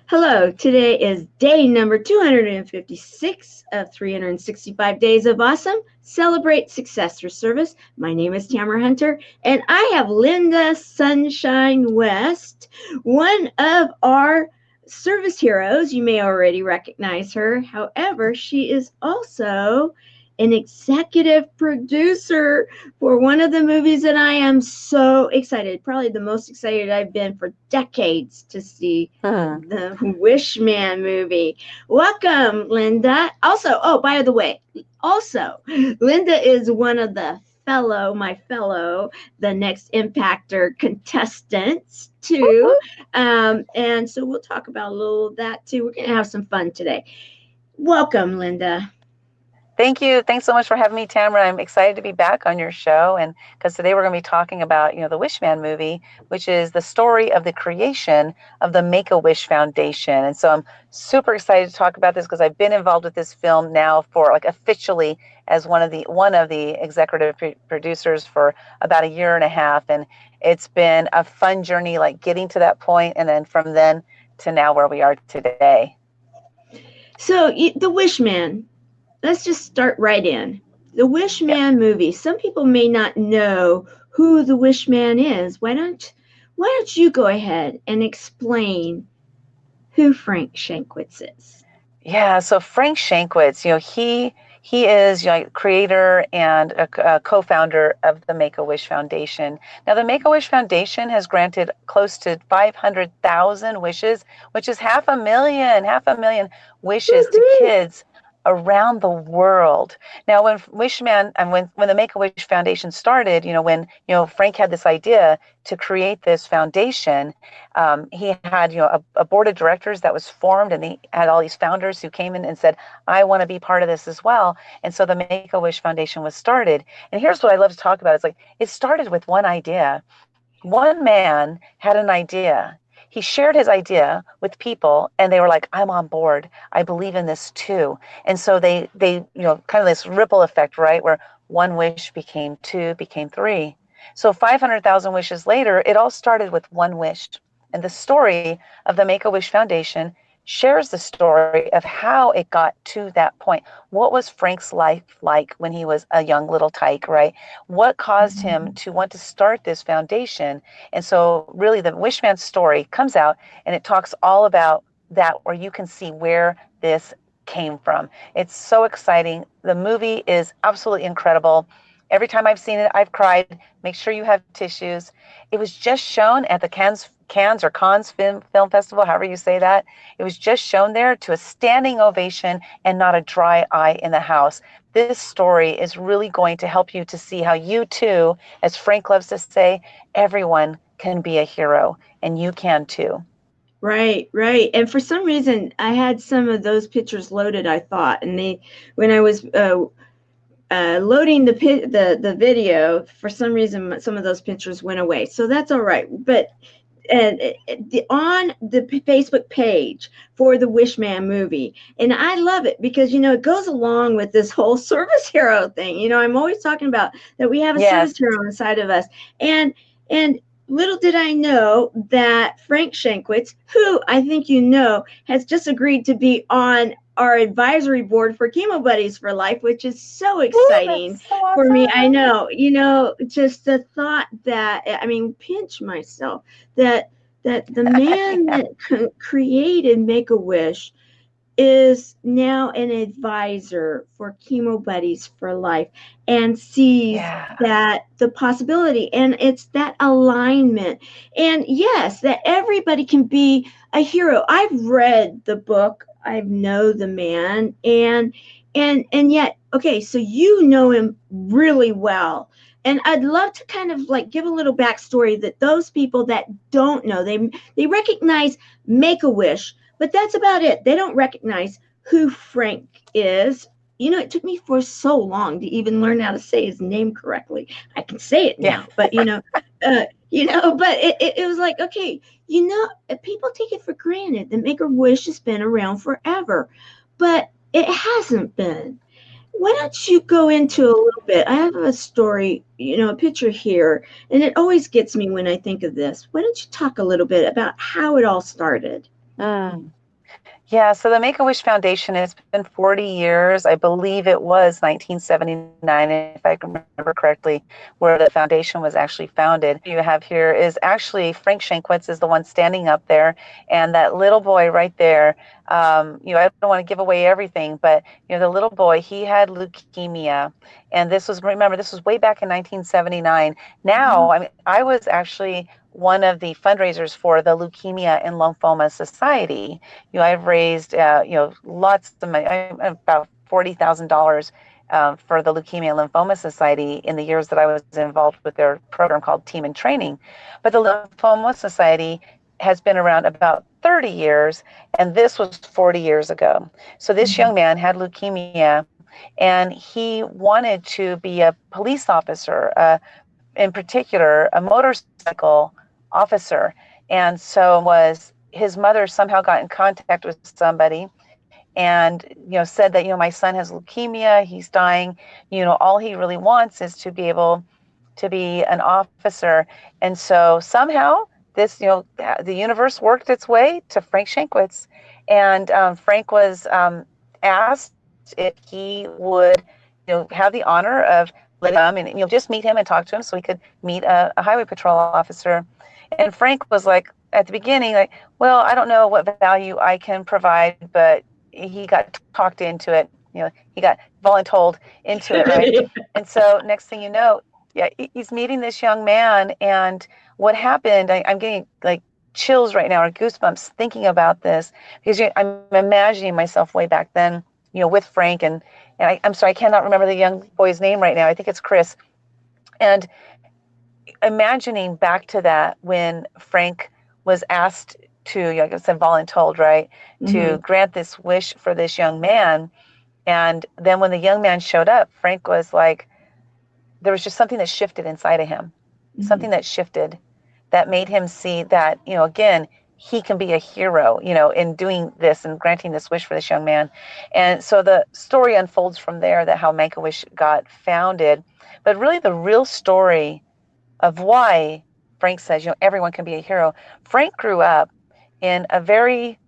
Hello, today is day number 256 of 365 Days of Awesome. Celebrate Success through Service. My name is Tamara Hunter, and I have Lynda Sunshine West, one of our service heroes. You may already recognize her. However, she is also an executive producer for one of the movies that I am so excited, probably the most excited I've been for decades to see the Wishman movie. Welcome, Lynda. Also, oh, by the way, also, Lynda is one of the the Next Impactor contestants too. And so we'll talk about a little of that too. We're going to have some fun today. Welcome, Lynda. Thank you. Thanks so much for having me, Tamara. I'm excited to be back on your show. And because today we're going to be talking about, the Wishman movie, which is the story of the creation of the Make-A-Wish Foundation. And so I'm super excited to talk about this because I've been involved with this film now for officially as one of the executive producers for about a year and a half. And it's been a fun journey, getting to that point, and then from then to now where we are today. So the Wishman. Let's just start right in. The Wishman movie. Some people may not know who the Wishman is. Why don't you go ahead and explain who Frank Shankwitz is? Yeah, so Frank Shankwitz, he is creator and a co-founder of the Make-A-Wish Foundation. Now, the Make-A-Wish Foundation has granted close to 500,000 wishes, which is half a million wishes to kids around the world. Now, when Wishman and when the Make-A-Wish Foundation started, when Frank had this idea to create this foundation, he had a board of directors that was formed, and he had all these founders who came in and said, "I want to be part of this as well." And so the Make-A-Wish Foundation was started. And here's what I love to talk about: it started with one idea. One man had an idea. He shared his idea with people, and they were like, "I'm on board. I believe in this too." And so they kind of this ripple effect, right? Where one wish became two, became three. So 500,000 wishes later, it all started with one wish. And the story of the Make-A-Wish Foundation shares the story of how it got to that point. What was Frank's life like when he was a young little tyke, right? What caused him to want to start this foundation? And so really the Wishman story comes out, and it talks all about that, where you can see where this came from. It's so exciting. The movie is absolutely incredible. Every time I've seen it, I've cried. Make sure you have tissues. It was just shown at the Cannes Film Festival, however you say that. It was just shown there to a standing ovation and not a dry eye in the house. This story is really going to help you to see how you too, as Frank loves to say, everyone can be a hero, and you can too. Right. And for some reason, I had some of those pictures loaded, I thought, and when I was loading the video, for some reason, some of those pictures went away. So that's all right. But on the Facebook page for the Wishman movie, and I love it because it goes along with this whole service hero thing. I'm always talking about that we have a service hero on the side of us, and little did I know that Frank Shankwitz, who I think has just agreed to be on our advisory board for Chemo Buddies for Life, which is so exciting for me. I know, just the thought that, pinch myself, that the man that created Make-A-Wish is now an advisor for Chemo Buddies for Life and sees that the possibility, and it's that alignment. And yes, that everybody can be a hero. I've read the book, I know the man, and yet, okay, so you know him really well. And I'd love to kind of give a little backstory that those people that don't know, they recognize Make-A-Wish, but that's about it. They don't recognize who Frank is. It took me for so long to even learn how to say his name correctly. I can say it now, but but it was like, okay, people take it for granted that Make-A-Wish has been around forever, but it hasn't been. Why don't you go into a little bit? I have a story, a picture here, and it always gets me when I think of this. Why don't you talk a little bit about how it all started? Mm. Yeah, so the Make-A-Wish Foundation has been 40 years. I believe it was 1979, if I can remember correctly, where the foundation was actually founded. You have here is actually Frank Shankwitz is the one standing up there, and that little boy right there. I don't want to give away everything, but the little boy, he had leukemia, and remember, this was way back in 1979. Now, I mean, I was actually one of the fundraisers for the Leukemia and Lymphoma Society. I've raised, lots of money, about $40,000 for the Leukemia and Lymphoma Society in the years that I was involved with their program called Team in Training. But the Lymphoma Society has been around about 30 years, and this was 40 years ago. So this young man had leukemia, and he wanted to be a police officer, in particular, a motorcycle officer. And so his mother somehow got in contact with somebody and said that my son has leukemia, he's dying, all he really wants is to be able to be an officer. And so somehow this the universe worked its way to Frank Shankwitz, and Frank was asked if he would have the honor of letting him and just meet him and talk to him so he could meet a highway patrol officer. And Frank was like, at the beginning, like, well, I don't know what value I can provide, but he got talked into it. He got voluntold into it, right? And so next thing you know, yeah, he's meeting this young man. And what happened, I'm getting like chills right now or goosebumps thinking about this, because I'm imagining myself way back then, with Frank. And I'm sorry, I cannot remember the young boy's name right now. I think it's Chris. And imagining back to that when Frank was asked to, like I said, voluntold, right, to grant this wish for this young man. And then when the young man showed up, Frank was like, there was just something that shifted inside of him, something that shifted that made him see that, again, he can be a hero, in doing this and granting this wish for this young man. And so the story unfolds from there, that how Make-A-Wish got founded. But really the real story of why Frank says, everyone can be a hero. Frank grew up in a very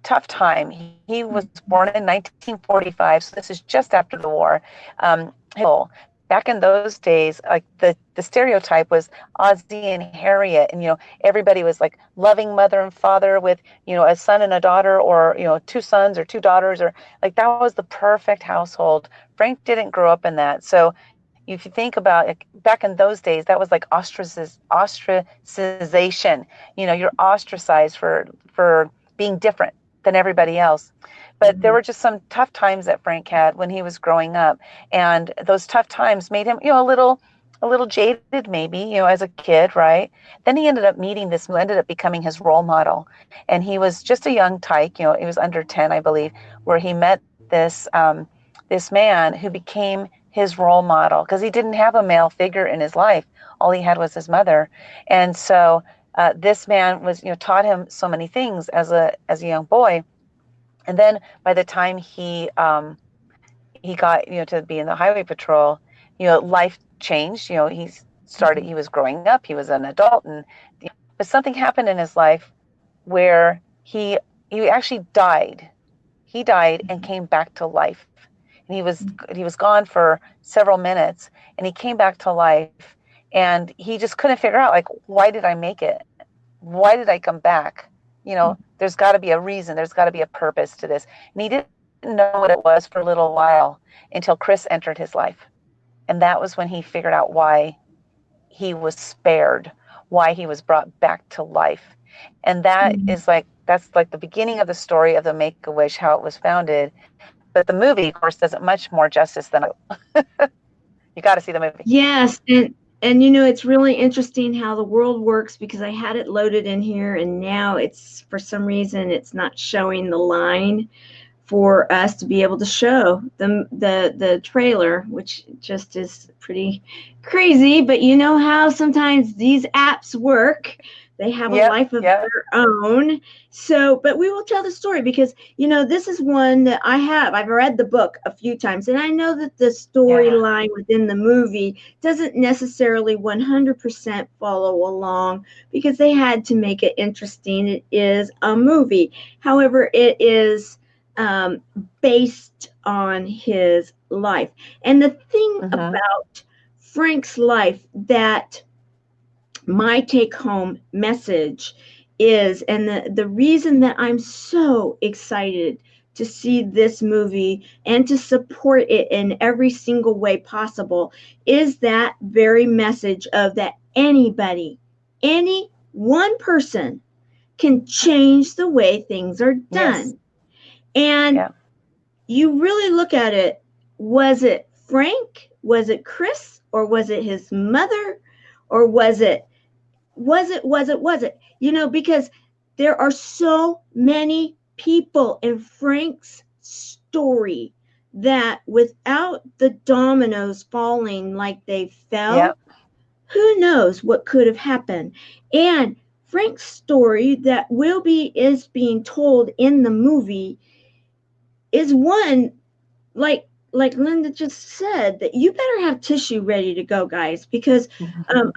tough time. He was born in 1945, so this is just after the war. Back in those days, like the stereotype was Ozzie and Harriet, and everybody was like loving mother and father with a son and a daughter, or two sons or two daughters, or like that was the perfect household. Frank didn't grow up in that, so if you think about it, back in those days, that was like ostracization. You're ostracized for being different than everybody else. But there were just some tough times that Frank had when he was growing up, and those tough times made him, a little jaded, maybe, as a kid, right? Then he ended up meeting this who ended up becoming his role model, and he was just a young tyke. He was under 10, I believe, where he met this this man who became his role model, because he didn't have a male figure in his life. All he had was his mother. And so this man was, taught him so many things as a young boy. And then by the time he got, to be in the highway patrol, life changed. He was growing up, he was an adult, and but something happened in his life where he actually died. He died and came back to life. And he was gone for several minutes, and he came back to life, and he just couldn't figure out, like, why did I make it? Why did I come back? There's got to be a reason. There's got to be a purpose to this. And he didn't know what it was for a little while until Chris entered his life. And that was when he figured out why he was spared, why he was brought back to life. And that's like the beginning of the story of the Make-A-Wish, how it was founded. But the movie, of course, does it much more justice than you got to see the movie. Yes, and it's really interesting how the world works, because I had it loaded in here, and now it's, for some reason, it's not showing the line for us to be able to show the trailer, which just is pretty crazy. But you know how sometimes these apps work. They have a Yep. life of Yep. their own. So, but we will tell the story because, you know, this is one that I've read the book a few times, and I know that the Yeah. storyline within the movie doesn't necessarily 100% follow along because they had to make it interesting. It is a movie. However, it is based on his life. And the thing Mm-hmm. about Frank's life that my take home message is, and the reason that I'm so excited to see this movie and to support it in every single way possible, is that very message of that anybody, any one person can change the way things are Yes. done. And Yeah. you really look at it, was it Frank? Was it Chris? Or was it his mother? Or was it? You know, because there are so many people in Frank's story that without the dominoes falling like they fell, Yep. who knows what could have happened. And Frank's story that is being told in the movie is one, like Lynda just said, that you better have tissue ready to go, guys, because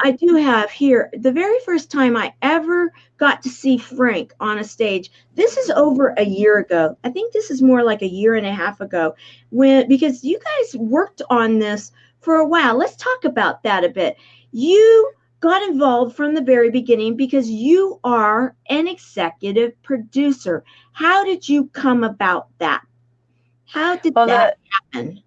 I do have here the very first time I ever got to see Frank on a stage. This is over a year ago. I think this is more like a year and a half ago, when, because you guys worked on this for a while. Let's talk about that a bit. You got involved from the very beginning because you are an executive producer. How did you come about that? How did Well, that happen?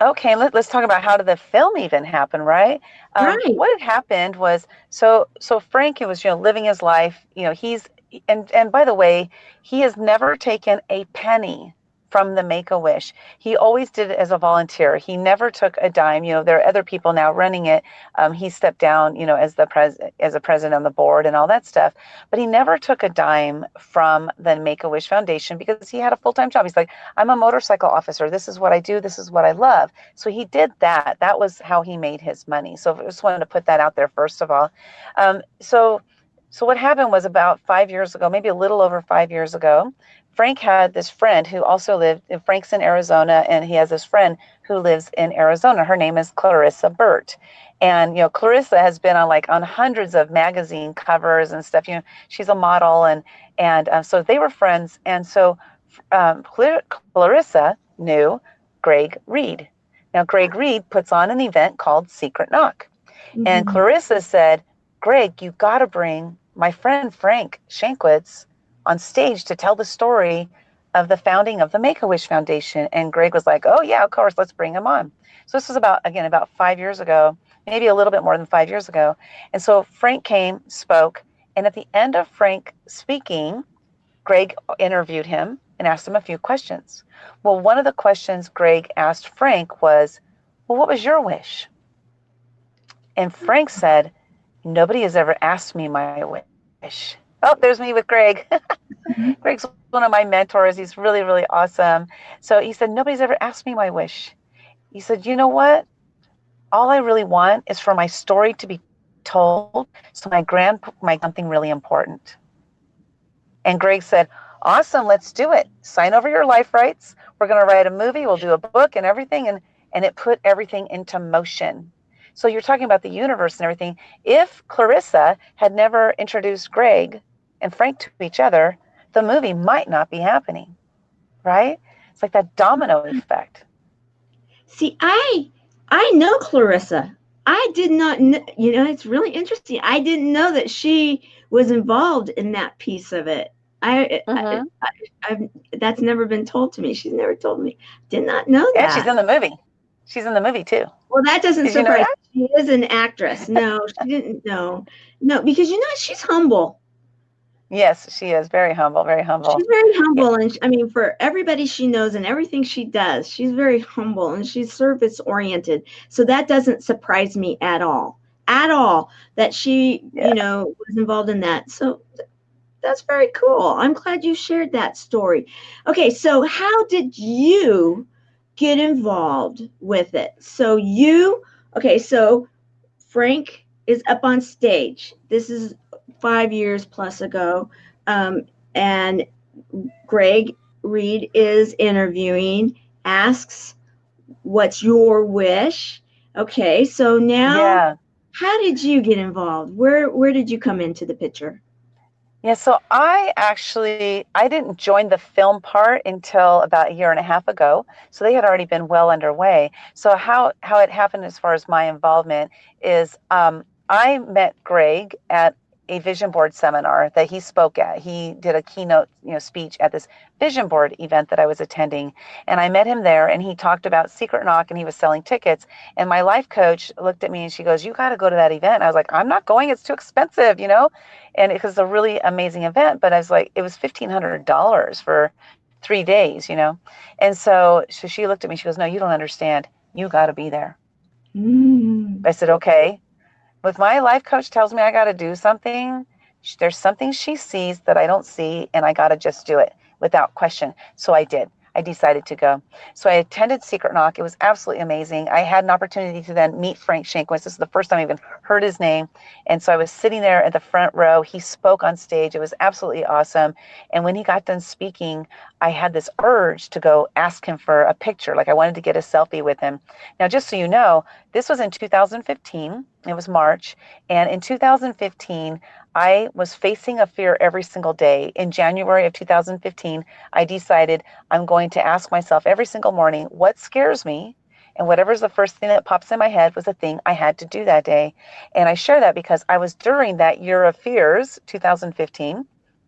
okay, let's talk about how did the film even happen, right? Right. What had happened was so Frank was living his life. He's and by the way, he has never taken a penny from the Make a Wish. He always did it as a volunteer. He never took a dime. There are other people now running it. He stepped down, as as a president on the board and all that stuff. But he never took a dime from the Make a Wish Foundation because he had a full time job. He's like, I'm a motorcycle officer. This is what I do. This is what I love. So he did that. That was how he made his money. So I just wanted to put that out there first of all. So what happened was about 5 years ago, maybe a little over 5 years ago, Frank had this friend who also lived. Frank's in Arizona, and he has this friend who lives in Arizona. Her name is Clarissa Burt. And Clarissa has been on hundreds of magazine covers and stuff. She's a model, and so they were friends. And so Clarissa knew Greg Reed. Now, Greg Reed puts on an event called Secret Knock. And Mm-hmm. Clarissa said, Greg, you got to bring my friend Frank Shankwitz on stage to tell the story of the founding of the Make-A-Wish Foundation. And Greg was like, oh, yeah, of course, let's bring him on. So this was about 5 years ago, maybe a little bit more than 5 years ago. And so Frank came, spoke, and at the end of Frank speaking, Greg interviewed him and asked him a few questions. Well, one of the questions Greg asked Frank was, well, what was your wish? And Frank said, nobody has ever asked me my wish. Oh, there's me with Greg. Greg's one of my mentors. He's really, really awesome. So he said, nobody's ever asked me my wish. He said, you know what? All I really want is for my story to be told so my something really important. And Greg said, awesome, let's do it. Sign over your life rights. We're going to write a movie. We'll do a book and everything. And it put everything into motion. So you're talking about the universe and everything. If Clarissa had never introduced Greg and Frank to each other, the movie might not be happening, right? It's like that domino effect. See, I know Clarissa. I did not know, it's really interesting. I didn't know that she was involved in that piece of it. Mm-hmm. I've that's never been told to me. She's never told me. Did not know And she's that. in the movie. She's in the movie too. Well, that doesn't Did you know surprise that? me. She is an actress. No, she didn't know. No, because she's humble. Yes, she is very humble, very humble. She's very Yeah. humble, and I mean, for everybody she knows and everything she does, she's very humble and she's service oriented. So that doesn't surprise me at all that she, Yeah. was involved in that. So that's very cool. I'm glad you shared that story. Okay, so how did you get involved with it? So Frank is up on stage. This is 5 years plus ago. And Greg Reed is interviewing, asks, what's your wish? Okay, so now Yeah. how did you get involved? Where did you come into the picture? Yeah, so I didn't join the film part until about a year and a half ago. So they had already been well underway. So how it happened as far as my involvement is I met Greg at a vision board seminar that he spoke at. He did a keynote, speech at this vision board event that I was attending, and I met him there. And he talked about Secret Knock, and he was selling tickets. And my life coach looked at me and she goes, "You got to go to that event." And I was like, "I'm not going; it's too expensive." And it was a really amazing event, but I was like, it was $1,500 for 3 days. And so she looked at me, she goes, "No, you don't understand. You got to be there." Mm. I said, "Okay." If my life coach tells me I got to do something, there's something she sees that I don't see, and I got to just do it without question. So I did. I decided to go. So I attended Secret Knock. It was absolutely amazing. I had an opportunity to then meet Frank Shankwitz. This is the first time I even heard his name. And so I was sitting there at the front row. He spoke on stage. It was absolutely awesome. And when he got done speaking, I had this urge to go ask him for a picture. Like I wanted to get a selfie with him. Now, just so you know, this was in 2015. It was March. And in 2015, I was facing a fear every single day. In January of 2015, I decided I'm going to ask myself every single morning, what scares me? And whatever's the first thing that pops in my head was the thing I had to do that day. And I share that because I was during that year of fears, 2015,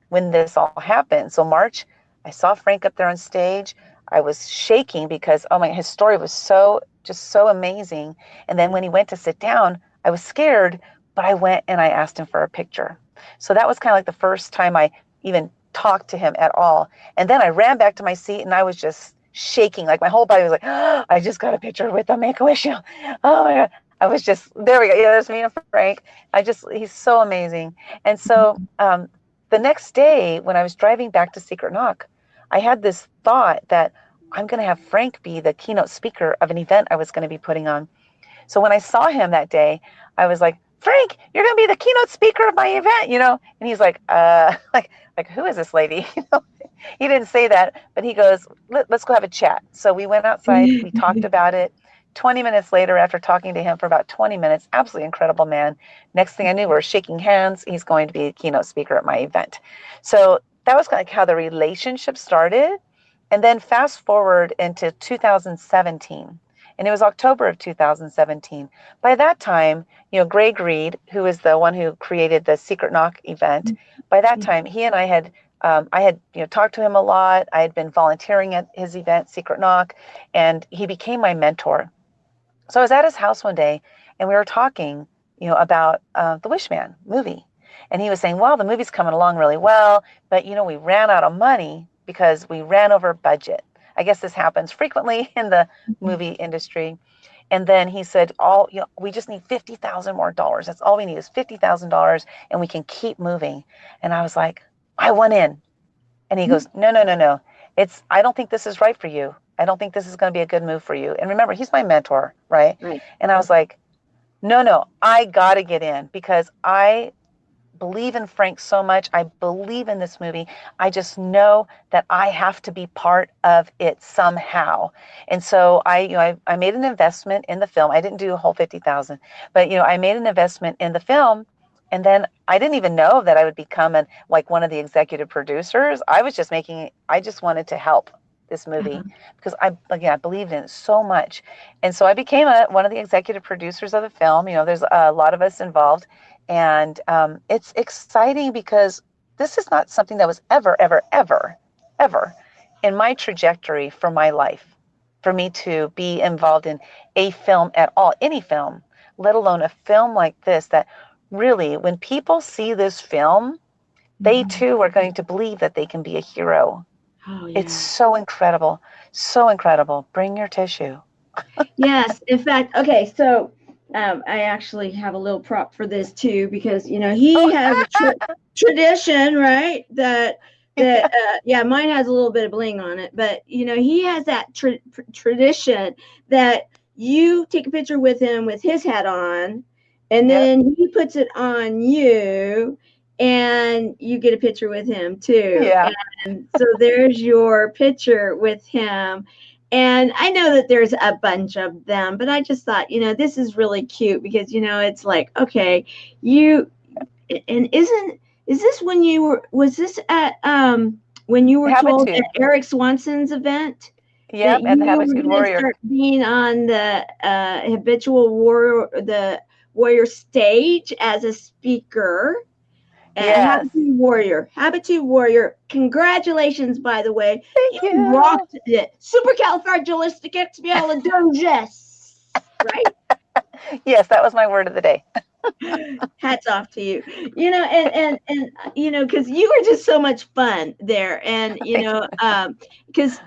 when this all happened. So March, I saw Frank up there on stage. I was shaking because, oh my, his story was just so amazing. And then when he went to sit down, I was scared, but I went and I asked him for a picture. So that was kind of like the first time I even talked to him at all. And then I ran back to my seat and I was just shaking. Like my whole body was like, oh, I just got a picture with the Make-A-Wish. Oh my God. I was just, there we go. Yeah, there's me and Frank. He's so amazing. And so the next day when I was driving back to Secret Knock, I had this thought that I'm going to have Frank be the keynote speaker of an event I was going to be putting on. So when I saw him that day, I was like, "Frank, you're going to be the keynote speaker of my event." And he's like, like who is this lady? He didn't say that, but he goes, let's go have a chat. So we went outside, we talked about it. 20 minutes later, after talking to him for about 20 minutes, absolutely incredible man. Next thing I knew, we're shaking hands. He's going to be a keynote speaker at my event. So that was kind of like how the relationship started. And then fast forward into 2017. And it was October of 2017. By that time, Greg Reed, who is the one who created the Secret Knock event, by that time, he and I had talked to him a lot. I had been volunteering at his event, Secret Knock, and he became my mentor. So I was at his house one day, and we were talking, about the Wishman movie. And he was saying, well, the movie's coming along really well, but, we ran out of money because we ran over budget. I guess this happens frequently in the movie industry. And then he said, we just need $50,000 more dollars. That's all we need is $50,000 and we can keep moving. And I was like, I want in. And he goes, no, no, no, no. I don't think this is right for you. I don't think this is going to be a good move for you. And remember, he's my mentor, right? Right. And I was like, no, I got to get in because I believe in Frank so much. I believe in this movie. I just know that I have to be part of it somehow. And so I made an investment in the film. I didn't do a whole 50,000, but I made an investment in the film. And then I didn't even know that I would become one of the executive producers. I just wanted to help this movie because I believed in it so much. And so I became one of the executive producers of the film. There's a lot of us involved. And it's exciting because this is not something that was ever, ever, ever, ever in my trajectory for my life, for me to be involved in a film at all, any film, let alone a film like this, that really, when people see this film, they too are going to believe that they can be a hero. Oh, yeah. It's so incredible. So incredible. Bring your tissue. Yes. In fact, okay, so I actually have a little prop for this too, because he has a tradition, right? Yeah, mine has a little bit of bling on it, but he has that tradition that you take a picture with him with his hat on, and then he puts it on you, and you get a picture with him too. Yeah. And so there's your picture with him. And I know that there's a bunch of them, but I just thought, this is really cute because, it's like, okay, you, and is this when was this at, when you were told at Habitude. Eric Swanson's event that Yep, at the you were Habitude going to Warrior. start being on the habitual warrior, the warrior stage as a speaker? Yes. Habitude Warrior. Congratulations, by the way. Thank You you. rocked it. Supercalifragilisticexpialidocious. Right? Yes, that was my word of the day. Hats off to you. And because you were just so much fun there. And, because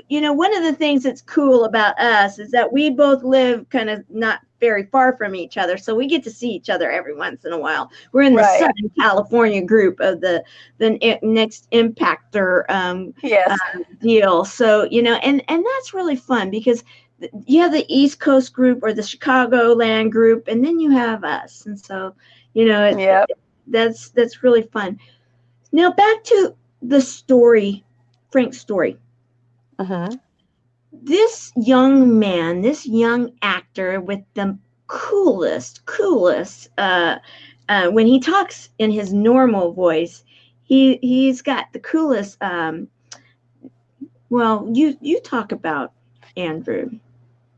one of the things that's cool about us is that we both live kind of not very far from each other. So we get to see each other every once in a while. We're in the Right. Southern California group of the Next Impactor Yes. deal. So, and that's really fun because you have the East Coast group or the Chicagoland group, and then you have us. And so, Yep. that's really fun. Now back to the story, Frank's story. Mm-hmm. This young man, this young actor with the coolest, when he talks in his normal voice, he's got the coolest. Well, you talk about Andrew.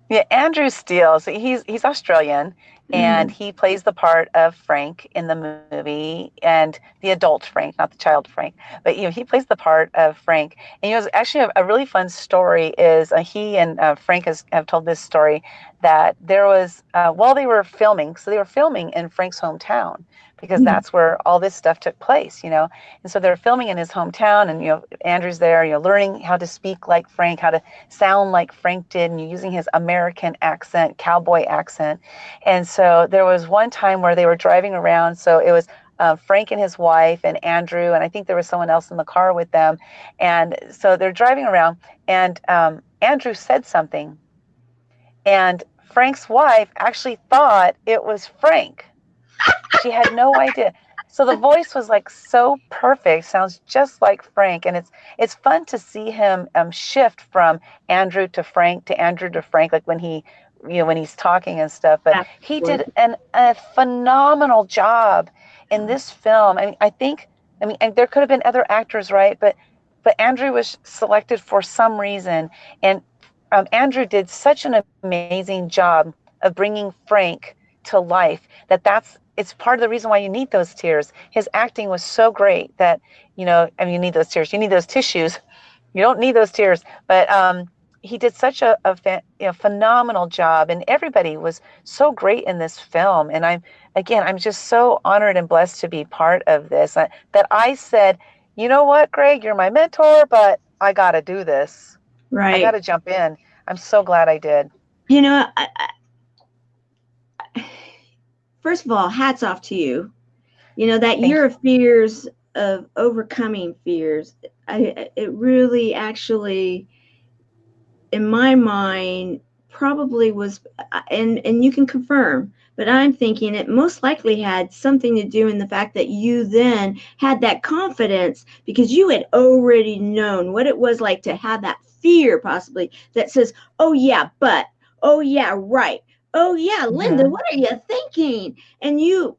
Yeah, Andrew Steele. So he's Australian, and he plays the part of Frank in the movie, and the adult Frank, not the child Frank. But he plays the part of Frank. And it's actually a really fun story. Is he and Frank have told this story that there was while they were filming. So they were filming in Frank's hometown because that's where all this stuff took place. And so they're filming in his hometown, and Andrew's there, learning how to speak like Frank, how to sound like Frank did, and using his American accent, cowboy accent. And so there was one time where they were driving around. So it was Frank and his wife and Andrew, and I think there was someone else in the car with them. And so they're driving around, and Andrew said something, and Frank's wife actually thought it was Frank. She had no idea. So the voice was like so perfect, sounds just like Frank, and it's fun to see him shift from Andrew to Frank to Andrew to Frank, like when he's talking and stuff. But he did a phenomenal job in this film. And there could have been other actors, right? But Andrew was selected for some reason, and Andrew did such an amazing job of bringing Frank to life it's part of the reason why you need those tears. His acting was so great that, you need those tears. You need those tissues. You don't need those tears. But he did such a phenomenal job, and everybody was so great in this film. And I'm just so honored and blessed to be part of this. That I said, you know what, Greg, you're my mentor, but I got to do this. Right. I got to jump in. I'm so glad I did. First of all, hats off to you. That year of fears, of overcoming fears, it really actually, in my mind, probably was, and you can confirm, but I'm thinking it most likely had something to do in the fact that you then had that confidence because you had already known what it was like to have that fear possibly that says, oh yeah, but, oh yeah, right. Oh yeah, Lynda, what are you thinking? And you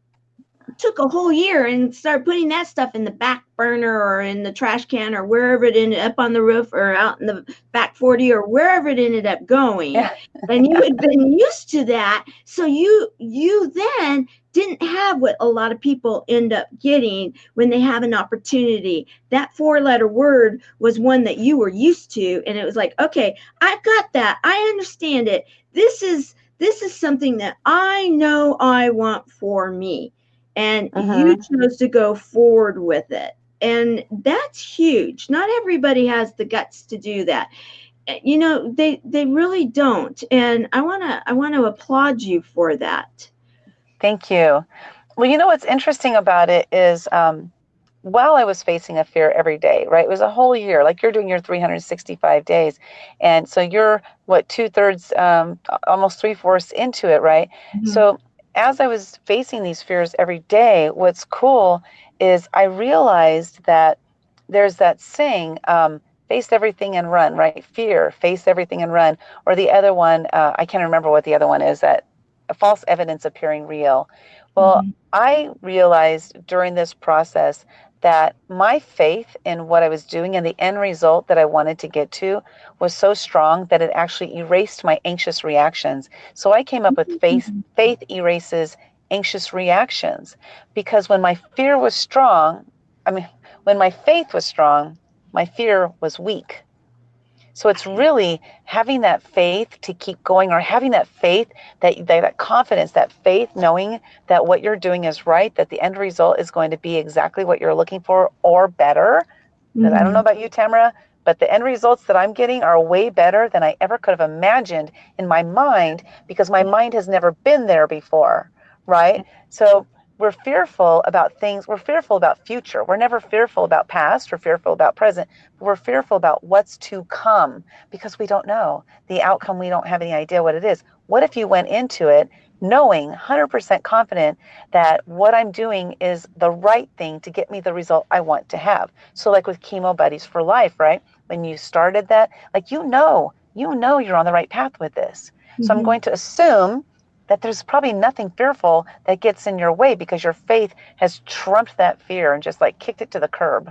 took a whole year and started putting that stuff in the back burner or in the trash can or wherever it ended up on the roof or out in the back 40 or wherever it ended up going. Yeah. And you had been used to that. So you then didn't have what a lot of people end up getting when they have an opportunity. That 4-letter word was one that you were used to. And it was like, okay, I've got that. I understand it. This is something that I know I want for me. And you chose to go forward with it. And that's huge. Not everybody has the guts to do that. They really don't. And I want to applaud you for that. Thank you. Well, what's interesting about it is while I was facing a fear every day, right? It was a whole year, like you're doing your 365 days. And so you're, what, 2/3, almost 3/4 into it, right? So as I was facing these fears every day, what's cool is I realized that there's that saying, face everything and run, right? Fear, face everything and run. Or the other one, I can't remember what the other one is, that false evidence appearing real. Well, Mm-hmm. I realized during this process that my faith in what I was doing and the end result that I wanted to get to was so strong that it actually erased my anxious reactions. So I came up with faith erases anxious reactions, because when my fear was strong, I mean, when my faith was strong, my fear was weak. So it's really having that faith to keep going, or having that faith, that confidence, that faith, knowing that what you're doing is right, that the end result is going to be exactly what you're looking for or better. Because I don't know Mm-hmm. about you, Tamara, but the end results that I'm getting are way better than I ever could have imagined in my mind, because my mind has never been there before, right? So we're fearful about things. We're fearful about future. We're never fearful about past. We're fearful about present. But we're fearful about what's to come, because we don't know the outcome. We don't have any idea what it is. What if you went into it knowing 100% confident that what I'm doing is the right thing to get me the result I want to have? So like with Chemo Buddies for Life, right? When you started that, like, you're on the right path with this. So I'm Mm-hmm. going to assume that there's probably nothing fearful that gets in your way, because your faith has trumped that fear and just like kicked it to the curb.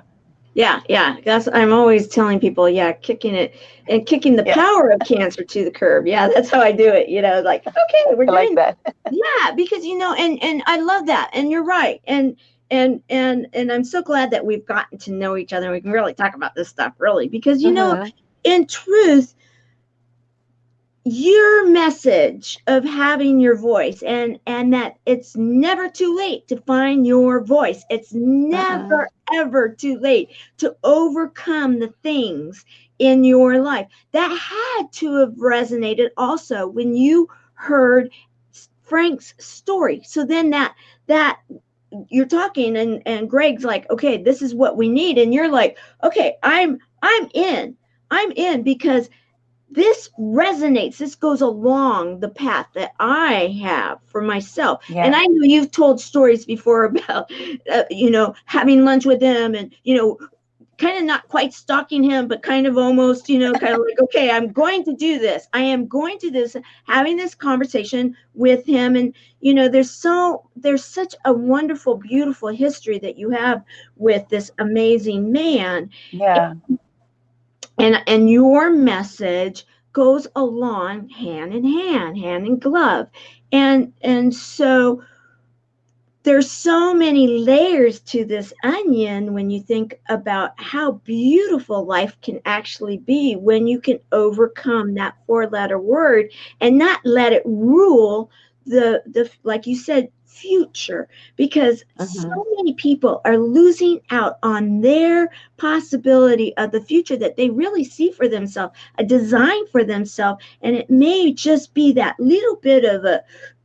Yeah, yeah. That's I'm always telling people, yeah, kicking it and kicking the Yeah, power of cancer to the curb. Yeah, that's how I do it. Like, okay, we're I like doing that. yeah, because and I love that. And you're right. And I'm so glad that we've gotten to know each other and we can really talk about this stuff really because Mm-hmm. in truth, your message of having your voice and that it's never too late to find your voice. It's Mm-mm. never ever too late to overcome the things in your life. That had to have resonated also when you heard Frank's story. So then that you're talking and Greg's like, okay, this is what we need, and you're like, okay, I'm in because this resonates. This goes along the path that I have for myself. And Yeah. I know you've told stories before about, having lunch with him and, kind of not quite stalking him, but kind of almost, kind of like, okay, I'm going to do this. I am going to this, having this conversation with him. And, there's such a wonderful, beautiful history that you have with this amazing man, Yeah. and your message goes along hand in hand, hand in glove. And so there's so many layers to this onion when you think about how beautiful life can actually be when you can overcome that four-letter word and not let it rule the like you said, future, because so Mm-hmm. many people are losing out on their possibility of the future that they really see for themselves, a design for themselves, and it may just be that little bit of a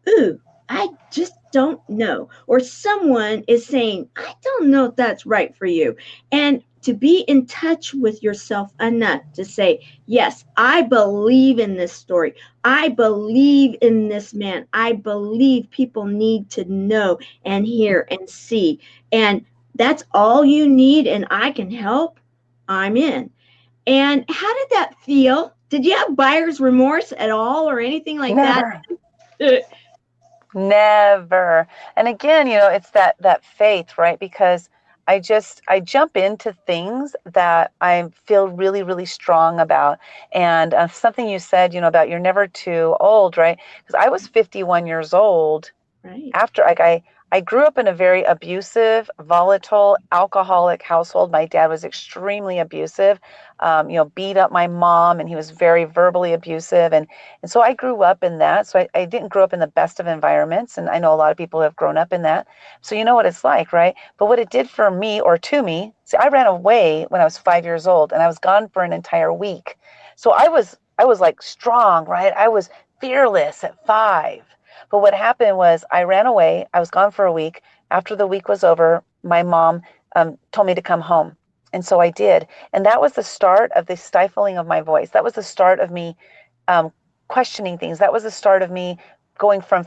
ooh, I just don't know. Or someone is saying, I don't know if that's right for you. And to be in touch with yourself enough to say, yes, I believe in this story. I believe in this man. I believe people need to know and hear and see. And that's all you need. And I can help. I'm in. And how did that feel? Did you have buyer's remorse at all or anything like that? Never. Never. And again, it's that faith, right? Because I jump into things that I feel really, really strong about. And something you said, about you're never too old, right? Because I was 51 years old Right. after, like, I grew up in a very abusive, volatile, alcoholic household. My dad was extremely abusive, beat up my mom, and he was very verbally abusive. And so I grew up in that. So I didn't grow up in the best of environments. And I know a lot of people have grown up in that. So you know what it's like, right? But what it did for me, or to me, see, I ran away when I was 5 years old, and I was gone for an entire week. So I was like strong, right? I was fearless at 5. But what happened was I ran away. I was gone for a week. After the week was over, my mom told me to come home. And so I did. And that was the start of the stifling of my voice. That was the start of me um, questioning things. That was the start of me going from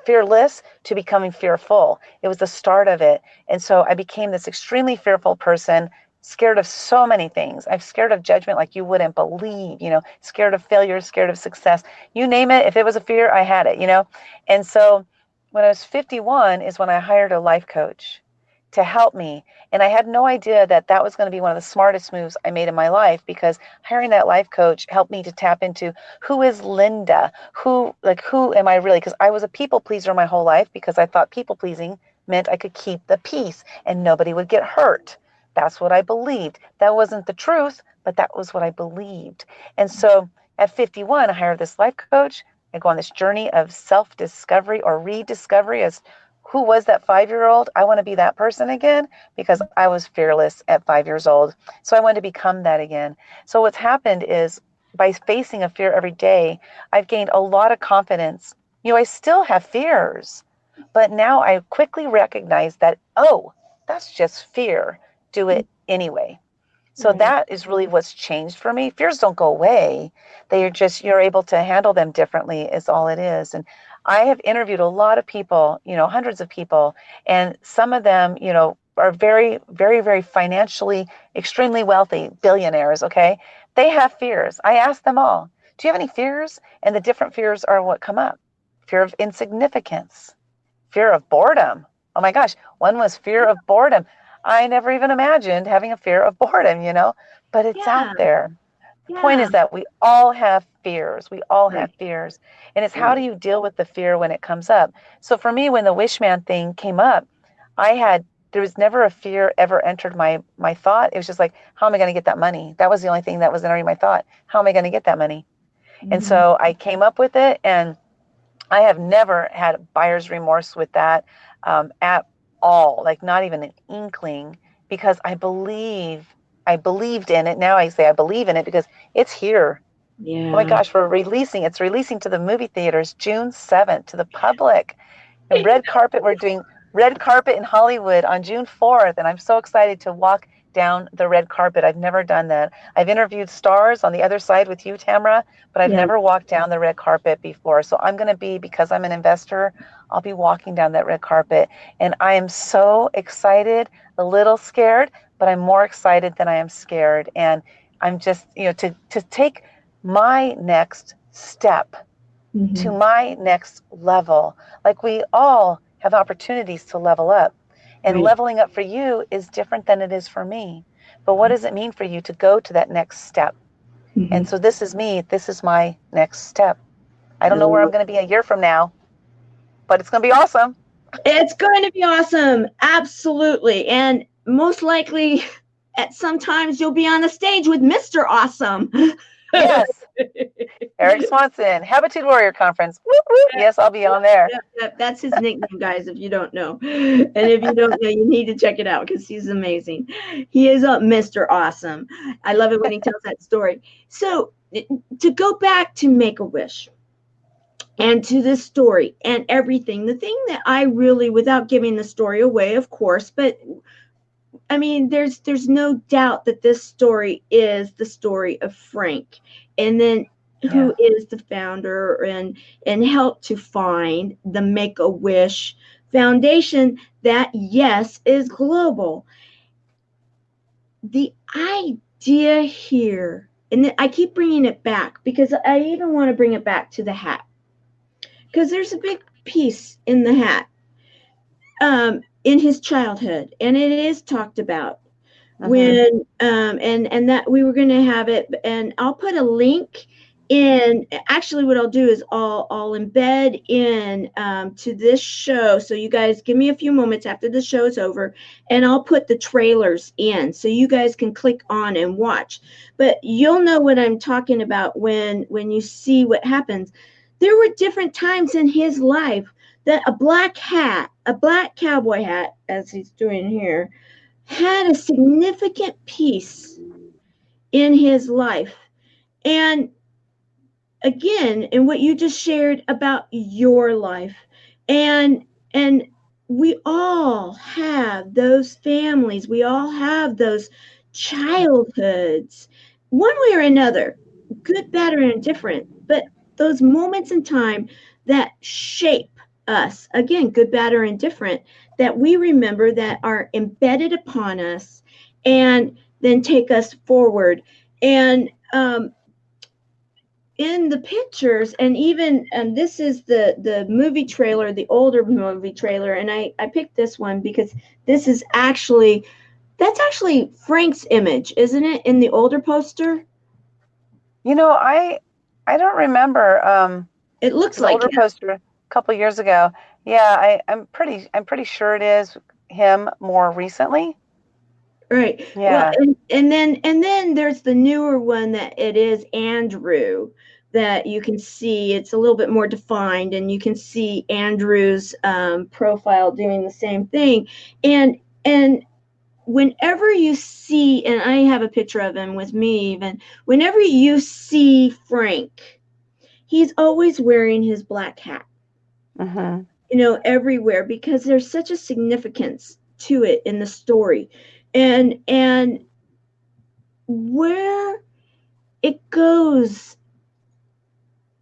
fearless to becoming fearful. It was the start of it. And so I became this extremely fearful person, scared of so many things. I'm scared of judgment like you wouldn't believe, scared of failure, scared of success. You name it, if it was a fear, I had it. And so when I was 51 is when I hired a life coach to help me. And I had no idea that that was going to be one of the smartest moves I made in my life, because hiring that life coach helped me to tap into who is Lynda? Who am I really? Because I was a people pleaser my whole life, because I thought people pleasing meant I could keep the peace and nobody would get hurt. That's what I believed. That wasn't the truth, but that was what I believed. And so at 51, I hired this life coach. I go on this journey of self-discovery or rediscovery as who was that 5-year-old? I want to be that person again, because I was fearless at 5 years old. So I wanted to become that again. So what's happened is, by facing a fear every day, I've gained a lot of confidence. I still have fears, but now I quickly recognize that, oh, that's just fear. Do it anyway. So Right. that is really what's changed for me. Fears don't go away. You're able to handle them differently is all it is. And I have interviewed a lot of people, hundreds of people, and some of them, are very, very, very financially extremely wealthy, billionaires, okay? They have fears. I ask them all, do you have any fears? And the different fears are what come up. Fear of insignificance, fear of boredom. Oh my gosh, one was fear of boredom. I never even imagined having a fear of boredom, but it's out Yeah. there. The point Yeah. is that we all have fears. We all have Right. fears. And it's how Right. do you deal with the fear when it comes up? So for me, when the Wishman thing came up, there was never a fear ever entered my thought. It was just like, how am I going to get that money? That was the only thing that was entering my thought. How am I going to get that money? And Mm-hmm. so I came up with it, and I have never had buyer's remorse with that at all, like not even an inkling, because I believed in it. Now I say I believe in it because it's here. Oh my Yeah. gosh, it's releasing to the movie theaters June 7th to the public. And red carpet, we're doing red carpet in Hollywood on June 4th. And I'm so excited to walk down the red carpet. I've never done that. I've interviewed stars on the other side with you, Tamara, but I've Yeah. never walked down the red carpet before. So I'm going to because I'm an investor, I'll be walking down that red carpet. And I am so excited, a little scared, but I'm more excited than I am scared. And I'm just, to take my next step to Mm-hmm. my next level. Like, we all have opportunities to level up. And Right. leveling up for you is different than it is for me. But what does it mean for you to go to that next step? Mm-hmm. And so this is me. This is my next step. I I don't know where I'm love going to be a year from now, but it's going to be awesome. It's going to be awesome. Absolutely. And most likely at sometimes you'll be on the stage with Mr. Awesome. Yes. Eric Swanson, Habitude Warrior Conference. Whoop, whoop. Yes, I'll be on there. That's his nickname, guys, if you don't know. And if you don't know, you need to check it out because he's amazing. He is a Mr. Awesome. I love it when he tells that story. So to go back to Make-A-Wish and to this story and everything, the thing that I really, without giving the story away, of course, but I mean, there's no doubt that this story is the story of Frank, and then Yeah. who is the founder and helped to find the Make-A-Wish Foundation that, yes, is global. The idea here, and I keep bringing it back because I even want to bring it back to the hat, because there's a big piece in the hat in his childhood, and it is talked about when and that we were going to have it, and I'll put a link in. Actually, what I'll do is I'll embed in to this show, so you guys give me a few moments after the show is over, and I'll put the trailers in so you guys can click on and watch. But you'll know what I'm talking about when you see what happens. There were different times in his life that a black cowboy hat, as he's doing here, had a significant piece in his life. And again, in what you just shared about your life, and we all have those families, we all have those childhoods, one way or another, good, bad, or indifferent, but those moments in time that shape us, again, good, bad, or indifferent, that we remember, that are embedded upon us and then take us forward. And in the pictures, and even this is the movie trailer, the older movie trailer, and I picked this one because this is actually, that's actually Frank's image, isn't it, in the older poster? You know, I don't remember It looks his like older him. poster a couple years ago. Yeah, I'm pretty sure it is him more recently. Right. Well, Yeah. and then there's the newer one that it is Andrew, that you can see it's a little bit more defined, and you can see Andrew's profile doing the same thing. And whenever you see, and I have a picture of him with me even, whenever you see Frank, he's always wearing his black hat, Mm-hmm. everywhere, because there's such a significance to it in the story. And where it goes,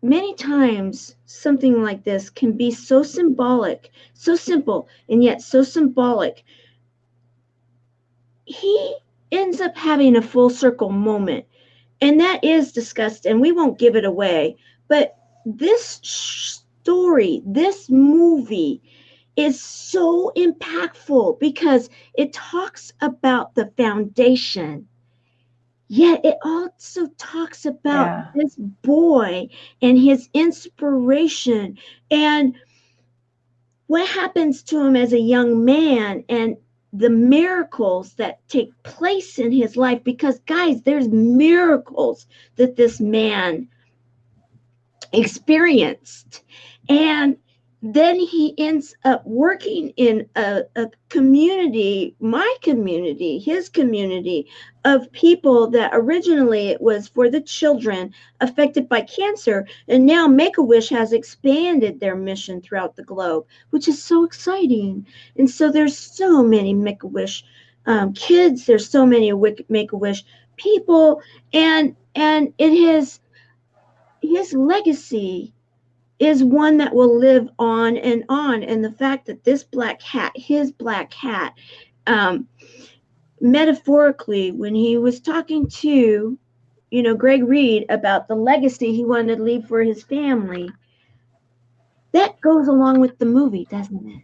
many times something like this can be so symbolic, so simple, and yet so symbolic. He ends up having a full circle moment, and that is discussed, and we won't give it away. But this story, this movie, is so impactful because it talks about the foundation, yet it also talks about Yeah. this boy and his inspiration, and what happens to him as a young man, and the miracles that take place in his life. Because, guys, there's miracles that this man experienced. And then he ends up working in a community, my community, his community, of people that originally it was for the children affected by cancer. And now Make-A-Wish has expanded their mission throughout the globe, which is so exciting. And so there's so many Make-A-Wish kids, there's so many Make-A-Wish people, and it is his legacy is one that will live on and on. And the fact that this black hat, his black hat, um, metaphorically, when he was talking to, Greg Reed about the legacy he wanted to leave for his family, that goes along with the movie, doesn't it?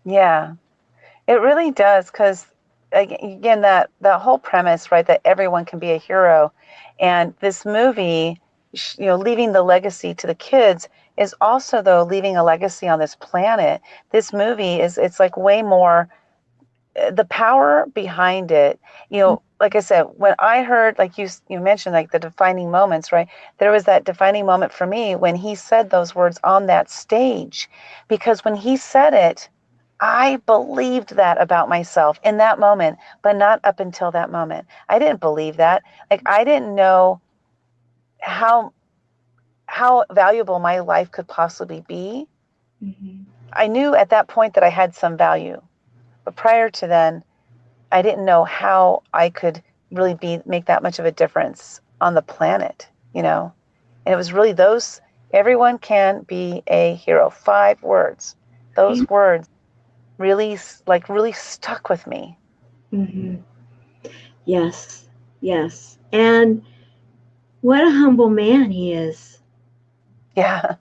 Yeah. It really does, because again, that whole premise, right, that everyone can be a hero, and this movie, leaving the legacy to the kids, is also, though, leaving a legacy on this planet. This movie it's like way more, the power behind it. Like I said, when I heard, like you mentioned, like the defining moments, right? There was that defining moment for me when he said those words on that stage, because when he said it, I believed that about myself in that moment, but not up until that moment. I didn't believe that. Like, I didn't know how valuable my life could possibly be. Mm-hmm. I knew at that point that I had some value, but prior to then, I didn't know how I could really make that much of a difference on the planet, And it was really those, everyone can be a hero. 5 words. Those words really stuck with me. Mm-hmm. Yes, yes. And what a humble man he is. Yeah,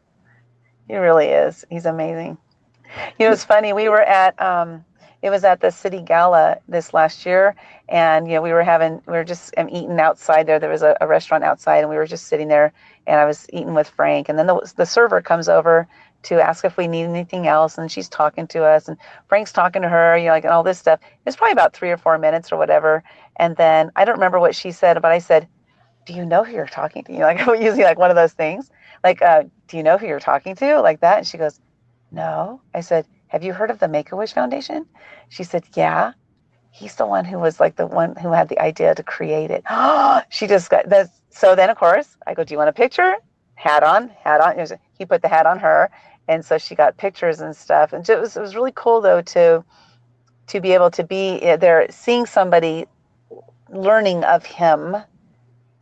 he really is. He's amazing. It's funny. It was at the city gala this last year, and we were just eating outside there. There was a restaurant outside, and we were just sitting there, and I was eating with Frank, and then the server comes over to ask if we need anything else, and she's talking to us, and Frank's talking to her, like, and all this stuff. It's probably about 3 or 4 minutes or whatever, and then I don't remember what she said, but I said, "Do you know who you're talking to?" Like, usually like one of those things, like, "Do you know who you're talking to?" Like that, and she goes, "No." I said, "Have you heard of the Make-A-Wish Foundation?" She said, "Yeah." He's the one who was like the one who had the idea to create it. She just got that. So then, of course, I go, "Do you want a picture?" Hat on, hat on. He put the hat on her, and so she got pictures and stuff. And it was really cool, though, to be able to be there, seeing somebody learning of him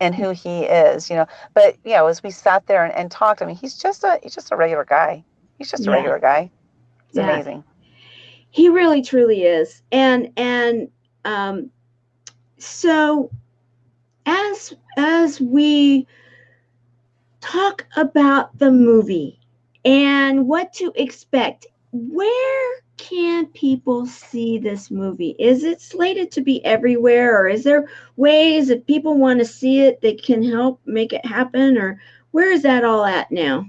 and who he is. But as we sat there and talked, I mean, he's just a regular guy. He's just a Yeah. regular guy. It's Yeah. amazing. He really truly is. And um so as we talk about the movie and what to expect, where can people see this movie? Is it slated to be everywhere, or is there ways if people want to see it, they can help make it happen, or where is that all at now?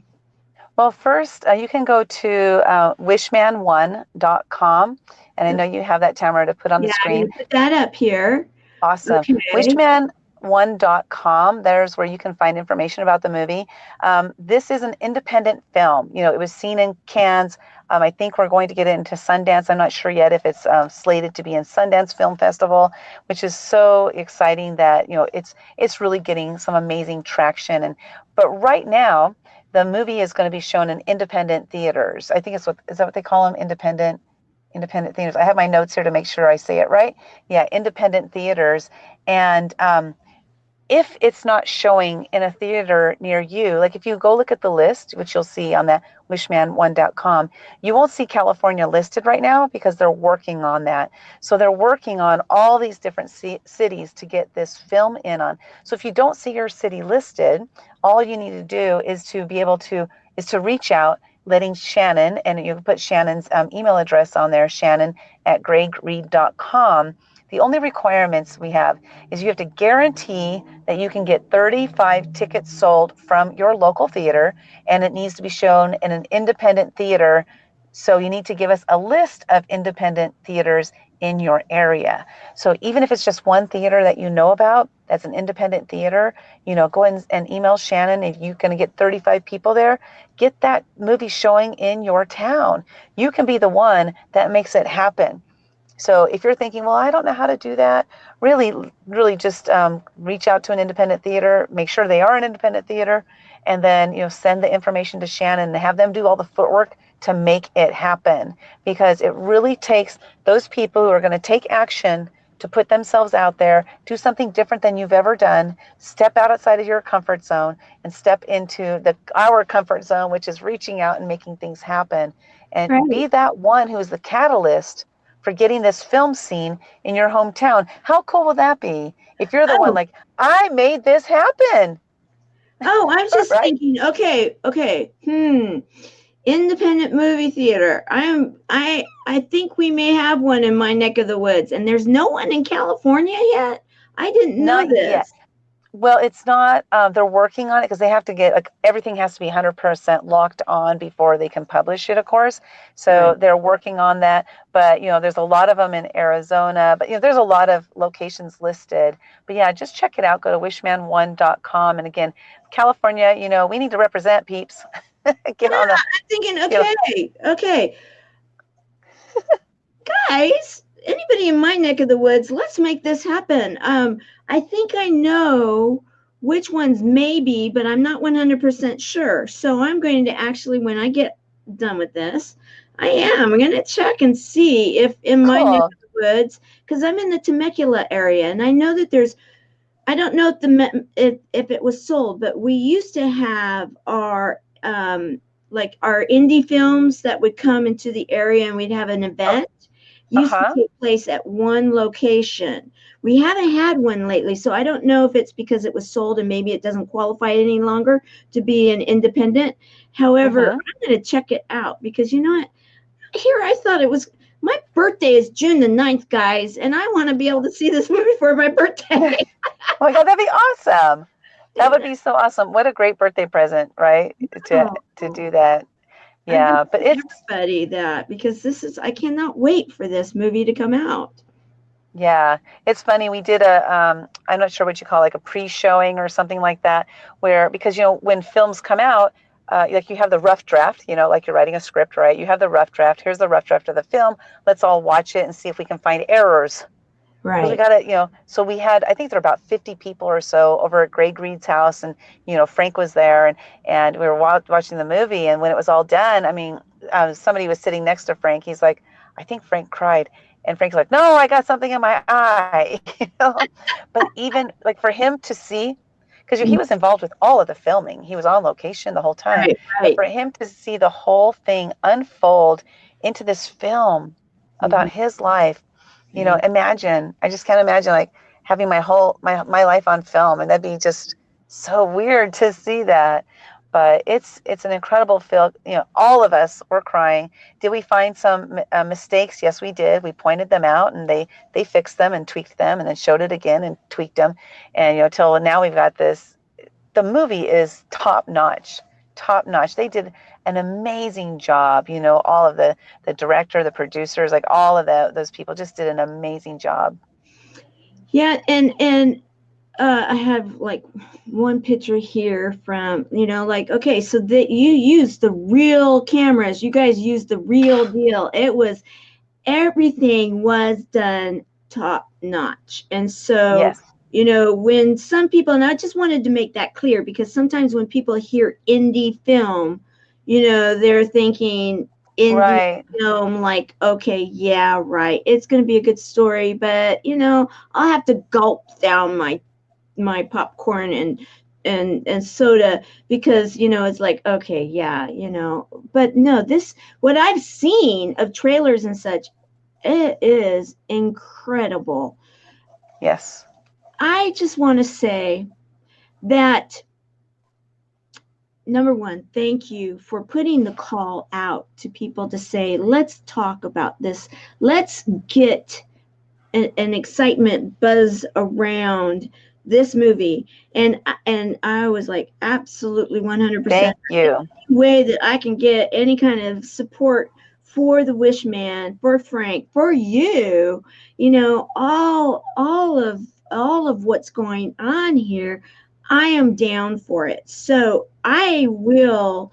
Well, first, you can go to wishman1.com. And I know you have that, Tamara, to put on the Yeah, I'm going screen. to put that up here. Awesome. Okay. Wishman1.com, there's where you can find information about the movie. This is an independent film. It was seen in Cannes. I think we're going to get it into Sundance. I'm not sure yet if it's slated to be in Sundance Film Festival, which is so exciting that, it's really getting some amazing traction. But right now, the movie is going to be shown in independent theaters. I think is that what they call them? Independent theaters. I have my notes here to make sure I say it right. Yeah, independent theaters. And if it's not showing in a theater near you, like if you go look at the list, which you'll see on that wishman1.com, you won't see California listed right now because they're working on that. So they're working on all these different cities to get this film in on. So if you don't see your city listed, all you need to do is to reach out, letting Shannon, and you can put Shannon's email address on there, shannon@gregreed.com. The only requirements we have is you have to guarantee that you can get 35 tickets sold from your local theater, and it needs to be shown in an independent theater. So you need to give us a list of independent theaters in your area. So even if it's just one theater that you know about, that's an independent theater, go ahead and email Shannon. If you're going to get 35 people there, get that movie showing in your town. You can be the one that makes it happen. So if you're thinking, well, I don't know how to do that, really, really just reach out to an independent theater, make sure they are an independent theater, and then send the information to Shannon and have them do all the footwork to make it happen. Because it really takes those people who are going to take action to put themselves out there, do something different than you've ever done, step outside of your comfort zone, and step into our comfort zone, which is reaching out and making things happen, and be Right. that one who is the catalyst for getting this film seen in your hometown. How cool will that be if you're the one Oh, like, I made this happen, oh, I was just right? thinking, okay. Independent movie theater. I think we may have one in my neck of the woods, and there's no one in California yet. I didn't know Not yet. this. Well, it's not, they're working on it because they have to get, like, everything has to be 100% locked on before they can publish it, of course. Right. So they're working on that. But, there's a lot of them in Arizona, but, there's a lot of locations listed. But yeah, just check it out. Go to wishman1.com. And again, California, we need to represent, peeps. Get Yeah, on the, I'm thinking, you know, okay, guys, anybody in my neck of the woods, let's make this happen. I think I know which ones maybe, but I'm not 100% sure. So I'm going to actually, when I get done with this, I'm going to check and see if in my neck cool. of the woods, because I'm in the Temecula area, and I know that I don't know if it was sold, but we used to have our like our indie films that would come into the area, and we'd have an Oh, event. Used to uh-huh. take place at one location. We haven't had one lately, so I don't know if it's because it was sold and maybe it doesn't qualify any longer to be an independent. However, Mm-hmm. I'm going to check it out because you know what? Here I thought it was my birthday is June the 9th, guys, and I want to be able to see this movie for my birthday. Oh my God, that'd be awesome. That would be so awesome. What a great birthday present, right? To Oh, do that. I'm going Yeah, but to tell it's everybody that because I cannot wait for this movie to come out. yeah, it's funny. We did I'm not sure what you call, like, a pre-showing or something like that, where, because when films come out, like, you have the rough draft, like you're writing a script, right? You have the rough draft. Here's the rough draft of the film. Let's all watch it and see if we can find errors, because we Right. got to, so we had, I think there were about 50 people or so over at Greg Reed's house, and Frank was there, and we were watching the movie, and when it was all done, I mean, somebody was sitting next to Frank. He's like, I think Frank cried, and Frank's like, no, I got something in my eye. But even, like, for him to see, because he was involved with all of the filming. He was on location the whole time. Right, But right. for him to see the whole thing unfold into this film about his life, you know, imagine, I just can't imagine like having my whole, my life on film, and that'd be just so weird to see that. But it's an incredible film. You know, all of us were crying. Did we find some mistakes? Yes, we did. We pointed them out, and they fixed them and tweaked them, and then showed it again and tweaked them, and you know, till now we've got this. The movie is top notch, top notch. They did an amazing job. You know, all of the director, the producers, like all of those people just did an amazing job. Yeah, and I have like one picture here from, you know, like, okay, so that you use the real cameras, you guys use the real deal. It was, everything was done top notch. And so, Yes. you know, when some people, and I just wanted to make that clear, because sometimes when people hear indie film, you know, they're thinking indie Right. film, like, okay, yeah, right, it's going to be a good story, but, you know, I'll have to gulp down my popcorn and soda, because, you know, it's like, okay, yeah, you know. But no, this, what I've seen of trailers and such, it is incredible. Yes. I just want to say that, number one, thank you for putting the call out to people to say, let's talk about this, let's get an excitement buzz around this movie. And I was like, absolutely 100%. Thank you. Way that I can get any kind of support for the Wishman, for Frank, for you, you know, all of what's going on here, I am down for it. So I will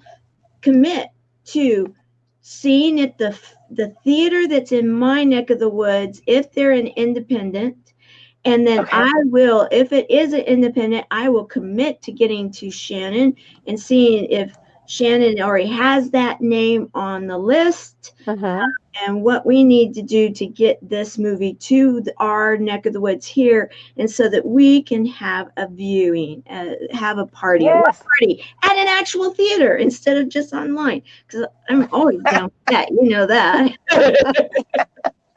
commit to seeing if the theater that's in my neck of the woods, if they're an independent, and then Okay. I will, if it is an independent, I will commit to getting to Shannon and seeing if Shannon already has that name on the list, Mm-hmm. and what we need to do to get this movie to our neck of the woods here, and so that we can have a viewing, have a party, a Yes. party at an actual theater instead of just online, because I'm always down for that, you know that.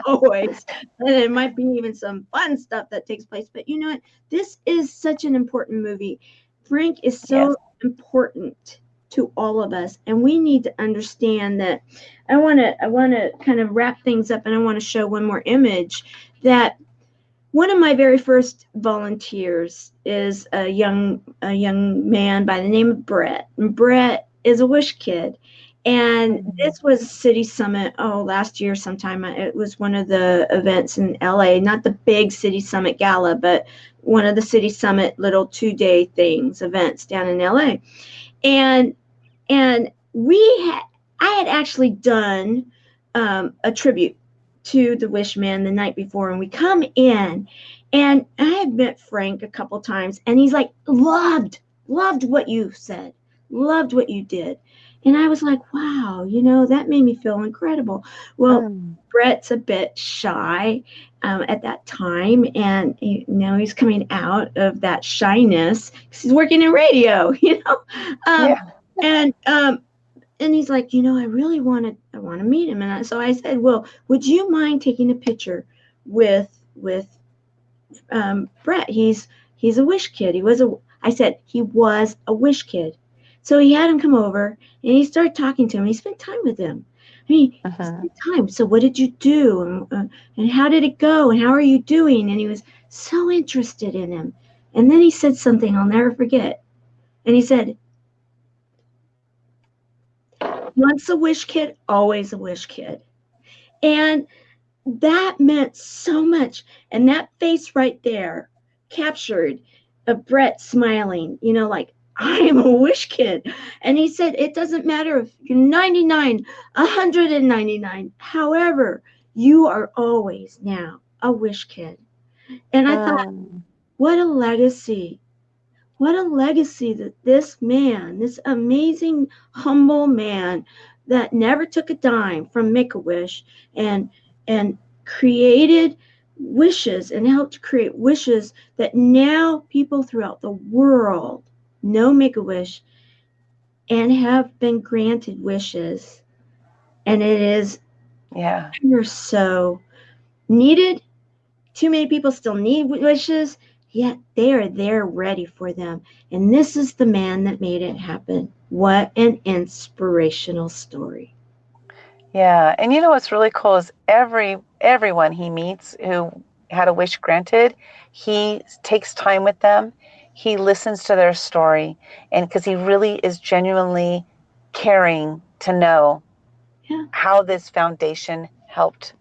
Always. And it might be even some fun stuff that takes place. But you know what? This is such an important movie. Frank is Yes. so important to all of us, and we need to understand that. I want to kind of wrap things up, and I want to show one more image. That one of my very first volunteers is a young man by the name of Brett. And Brett is a Wish kid. And this was City Summit, last year sometime. It was one of the events in LA, not the big City Summit gala, but one of the City Summit little 2-day things, events down in LA. And I had actually done a tribute to the Wishman the night before, and we come in, and I had met Frank a couple times, and he's like, loved what you said, loved what you did. And I was like, wow, you know, that made me feel incredible. Well, Brett's a bit shy at that time, and now he's coming out of that shyness because he's working in radio, you know. Yeah. And he's like, you know, I want to meet him. And so I said, well, would you mind taking a picture with Brett? He's a Wish kid. I said he was a Wish kid. So he had him come over, and he started talking to him. He spent time with him. I mean, he spent time. So what did you do? And how did it go? And how are you doing? And he was so interested in him. And then he said something I'll never forget. And he said, once a Wish kid, always a Wish kid. And that meant so much. And that face right there captured of Brett smiling, you know, like, I am a Wish kid. And he said, it doesn't matter if you're 99, 199, however, you are always now a Wish kid. And I thought, what a legacy. What a legacy that this man, this amazing, humble man that never took a dime from Make-A-Wish and created wishes and helped create wishes that now people throughout the world know Make-A-Wish and have been granted wishes. And it is Yeah. so needed. Too many people still need wishes, yet they are there ready for them. And this is the man that made it happen. What an inspirational story. Yeah. And you know what's really cool is everyone he meets who had a wish granted, he takes time with them. He listens to their story, and because he really is genuinely caring to know Yeah. how this foundation helped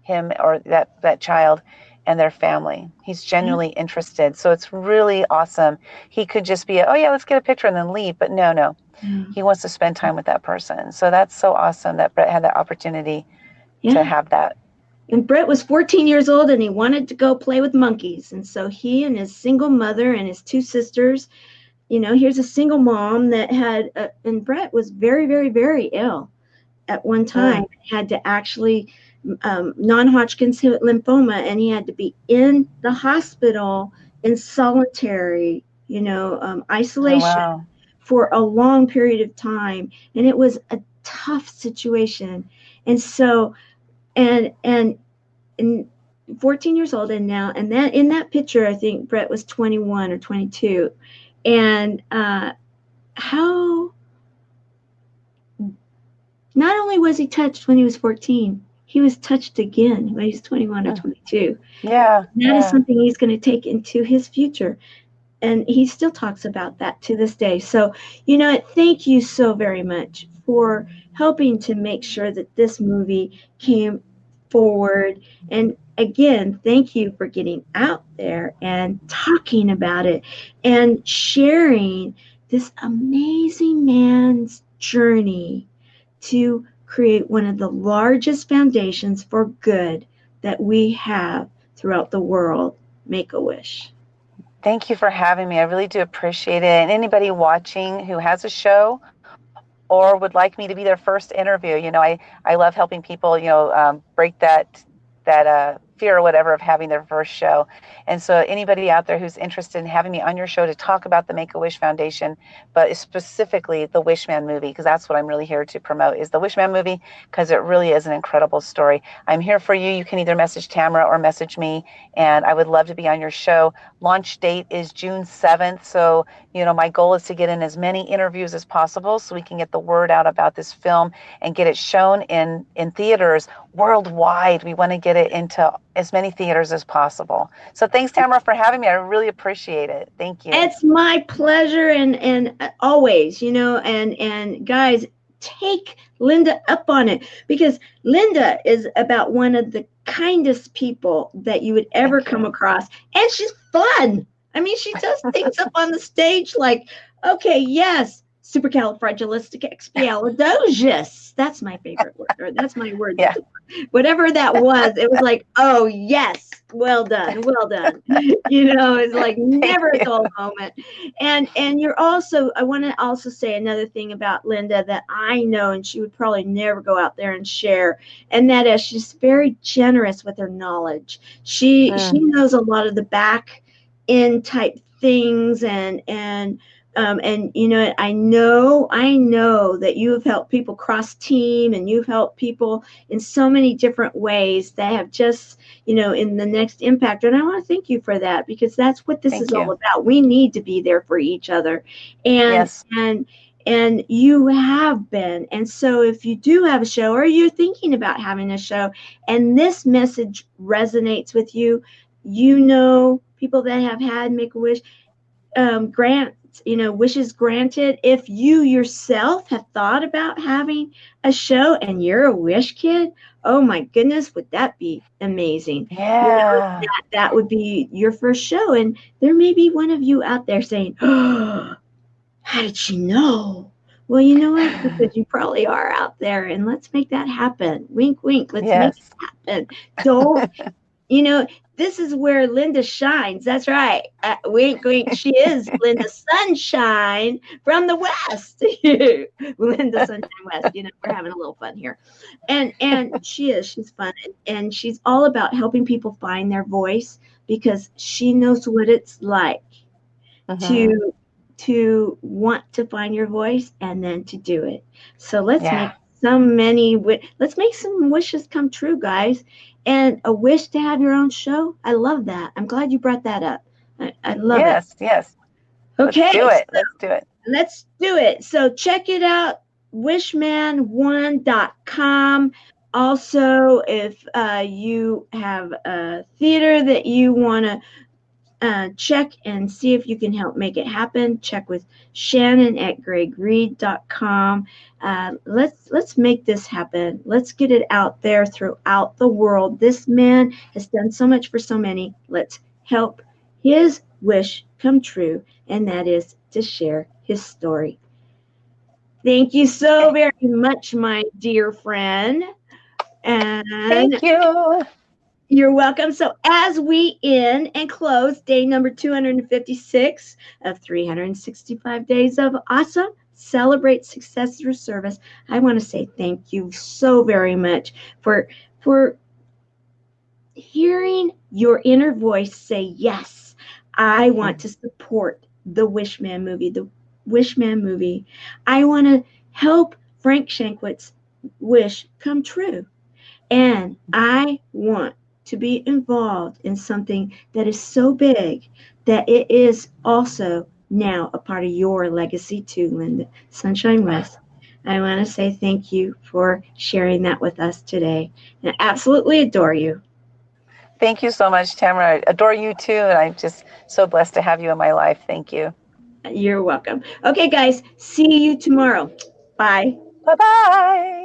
him or that child and their family. He's Yeah. genuinely interested. So it's really awesome. He could just be, oh yeah, let's get a picture and then leave. But no. Yeah. He wants to spend time with that person. So that's so awesome that Brett had that opportunity to Yeah. have that. And Brett was 14 years old and he wanted to go play with monkeys. And so he and his single mother and his two sisters, here's a single mom that had, and Brett was very, very, very ill at one time, had to actually non-Hodgkin's lymphoma, and he had to be in the hospital in solitary, Oh, isolation wow. for a long period of time, and it was a tough situation. And so, and 14 years old, and now, and that in that picture, I think Brett was 21 or 22, and how not only was he touched when he was 14, he was touched again when he was 21 or 22. Yeah. That is something he's going to take into his future. And he still talks about that to this day. So, thank you so very much for helping to make sure that this movie came forward. And again, thank you for getting out there and talking about it and sharing this amazing man's journey to create one of the largest foundations for good that we have throughout the world, Make-A-Wish. Thank you for having me. I really do appreciate it. And anybody watching who has a show or would like me to be their first interview, I love helping people, break that fear or whatever of having their first show. And so anybody out there who's interested in having me on your show to talk about the Make-A-Wish Foundation, but specifically the Wishman movie, because that's what I'm really here to promote, is the Wishman movie, because it really is an incredible story. I'm here for you. You can either message Tamara or message me, and I would love to be on your show. Launch date is June 7th. So, my goal is to get in as many interviews as possible so we can get the word out about this film and get it shown in theaters worldwide. We want to get it into as many theaters as possible. So thanks, Tamara, for having me. I really appreciate it. Thank you. It's my pleasure, and always, and guys, take Lynda up on it, because Lynda is about one of the kindest people that you would ever come across, and she's fun. I mean, she does things up on the stage like, okay, yes, supercalifragilisticexpialidocious. That's my favorite word, or that's my word. Yeah. Whatever that was, it was like, oh yes, well done. It's like never a dull moment. And you're also, I want to also say another thing about Lynda that I know, and she would probably never go out there and share, and that is she's very generous with her knowledge. She knows a lot of the back end type things, and I know that you have helped people cross team, and you've helped people in so many different ways that have just, in the next impact. And I want to thank you for that, because that's what this is all about. We need to be there for each other. And, and you have been. And so if you do have a show, or you're thinking about having a show, and this message resonates with you, people that have had Make-A-Wish grant, wishes granted. If you yourself have thought about having a show and you're a wish kid, oh my goodness, would that be amazing? Yeah. That would be your first show. And there may be one of you out there saying, oh, how did she know? Well, you know what? Because you probably are out there, and let's make that happen. Wink, wink. Let's make it happen. Don't you know, this is where Lynda shines. That's right. Wink, wink. She is Lynda Sunshine from the West. Lynda Sunshine West. You know, we're having a little fun here. And she's fun. And she's all about helping people find their voice because she knows what it's like Mm-hmm. to want to find your voice and then to do it. So let's Yeah. make let's make some wishes come true, guys. And a wish to have your own show. I love that. I'm glad you brought that up. I love it. Yes, yes. Let's Okay, do it. Let's do it. let's do it. So check it out, wishman1.com. Also, if you have a theater that you want to check and see if you can help make it happen, check with Shannon at gregreed.com. Let's make this happen. Let's get it out there throughout the world. This man has done so much for so many. Let's help his wish come true, and that is to share his story. Thank you so very much, my dear friend. And Thank you. you're welcome. So, as we end and close day number 256 of 365 days of awesome, celebrate success through service, I want to say thank you so very much for hearing your inner voice say, yes, I want to support the Wishman movie, I want to help Frank Shankwitz's wish come true. And I want to be involved in something that is so big that it is also now a part of your legacy too, Lynda Sunshine West. I want to say thank you for sharing that with us today. And I absolutely adore you. Thank you so much, Tamara. I adore you too. And I'm just so blessed to have you in my life. Thank you. You're welcome. Okay, guys, see you tomorrow. Bye. Bye-bye.